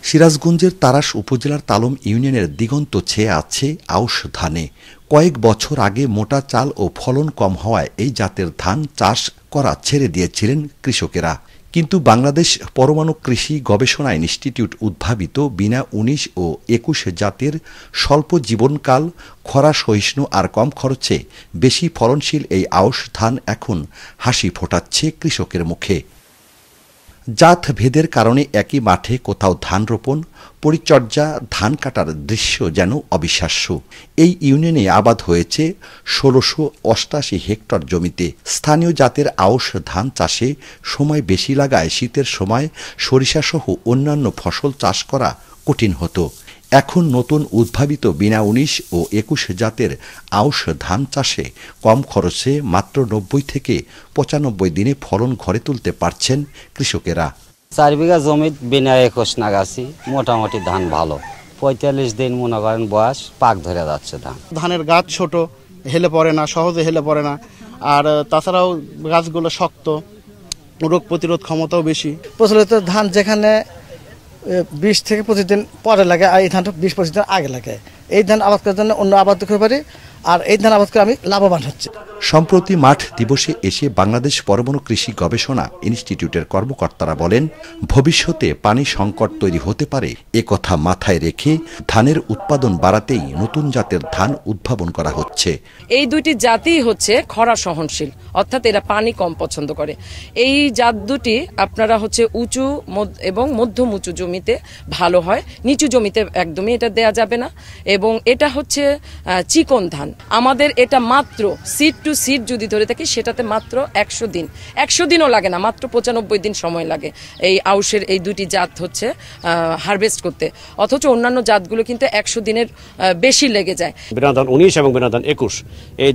সিরাজগঞ্জের তাড়াশ উপজেলার তালম ইউনিয়নের দিগন্ত ছেয়ে আছে আউশ ধানে। কয়েক বছর আগে মোটা চাল ও ফলন কম হওয়ায় এই জাতের ধান চাষ করা ছেড়ে দিয়েছিলেন কৃষকেরা। কিন্তু বাংলাদেশ পরমাণু কৃষি গবেষণা ইনস্টিটিউট উদ্ভাবিত বিনা ১৯ ও ২১ জাতের স্বল্প জীবনকাল, খরা সহিষ্ণু আর কম খরচে বেশি ফলনশীল এই আউশ ধান এখন হাসি ফোটাচ্ছে কৃষকের মুখে। জাত ভেদের কারণে একই মাঠে কোথাও ধান রোপণ, পরিচর্যা, ধান কাটার দৃশ্য যেন অবিশ্বাস্য। এই ইউনিয়নে আবাদ হয়েছে ১৬৮৮ হেক্টর জমিতে। স্থানীয় জাতের আউশ ধান চাষে সময় বেশি লাগায় শীতের সময় সরিষাসহ অন্যান্য ফসল চাষ করা কঠিন হতো। এখন নতুন উদ্ভাবিত বিনা ১৯ ও ২১ জাতের আউশ ধান চাষে কম খরচে মাত্র ৯০ থেকে ৯৫ দিনে ফলন ঘরে তুলতে পারছেন কৃষকেরা। ৪ বিঘা জমিতে বিনা ২১ নাগাছি মোটামুটি ধান ভালো। ৪৫ দিন মনে করেন বয়স পাক ধরে যাচ্ছে ধান। ধানের গাছ ছোট, হেলে পড়ে না, সহজে হেলে পড়ে না। আর তাছাড়াও গাছগুলো শক্ত, রোগ প্রতিরোধ ক্ষমতাও বেশি। প্রচলিত ধান যেখানে ২০ থেকে ২৫ দিন পরে লাগে, আর এই ধানটা ২০-২৫ দিন আগে লাগে। এই ধান আবাদ করার জন্য অন্য আবাদ করতে পারি, আর এই ধান আবাদ করে আমি লাভবান হচ্ছে। সম্প্রতি মাঠ দিবসে এসে বাংলাদেশ পরমাণু কৃষি গবেষণা ইনস্টিটিউটের কর্মকর্তারা বলেন, ভবিষ্যতে পানি সংকট তৈরি হতে পারে এ কথা মাথায় রেখে ধানের উৎপাদন বাড়াতেই নতুন জাতের ধান উদ্ভাবন করা হচ্ছে। এই দুইটি জাতই হচ্ছে খরা সহনশীল, অর্থাৎ এরা পানি কম পছন্দ করে। এই জাত দুটি আপনারা হচ্ছে উঁচু এবং মধ্যম উঁচু জমিতে ভালো হয়, নিচু জমিতে একদমই এটা দেয়া যাবে না। এবং এটা হচ্ছে চিকন ধান। আমাদের এটা মাত্র সিড টু সিড যদি ধরে থাকি সেটাতে মাত্র ১০০ দিনও লাগে না, মাত্র ৯৫ দিন সময় লাগে এই আউশের এই দুটি জাত হচ্ছে হারভেস্ট করতে। অথচ অন্যান্য জাতগুলো কিন্তু ১০০ দিনের বেশি লেগে যায়। বিনাদান ১৯ এবং বিনাদান ২১ এই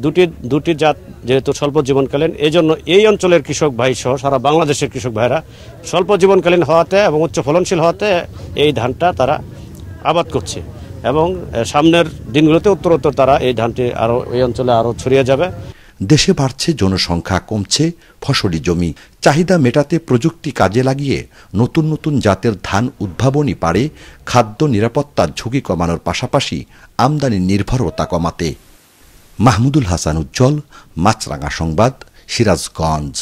দুটি জাত যেহেতু স্বল্প জীবনকালীন, এই জন্য এই অঞ্চলের কৃষক ভাই সহ সারা বাংলাদেশের কৃষক ভাইরা স্বল্প জীবনকালীন হওয়াতে এবং উচ্চ ফলনশীল হওয়াতে এই ধানটা তারা আবাদ করছে এবং সামনের দিনগুলোতে উত্তরোত্তর তারা এই ধানটি আরও এই অঞ্চলে আরও ছড়িয়ে যাবে। দেশে বাড়ছে জনসংখ্যা, কমছে ফসলি জমি। চাহিদা মেটাতে প্রযুক্তি কাজে লাগিয়ে নতুন নতুন জাতের ধান উদ্ভাবনই পারে খাদ্য নিরাপত্তার ঝুঁকি কমানোর পাশাপাশি আমদানি নির্ভরতা কমাতে। মাহমুদুল হাসান উজ্জ্বল, মাছরাঙা সংবাদ, সিরাজগঞ্জ।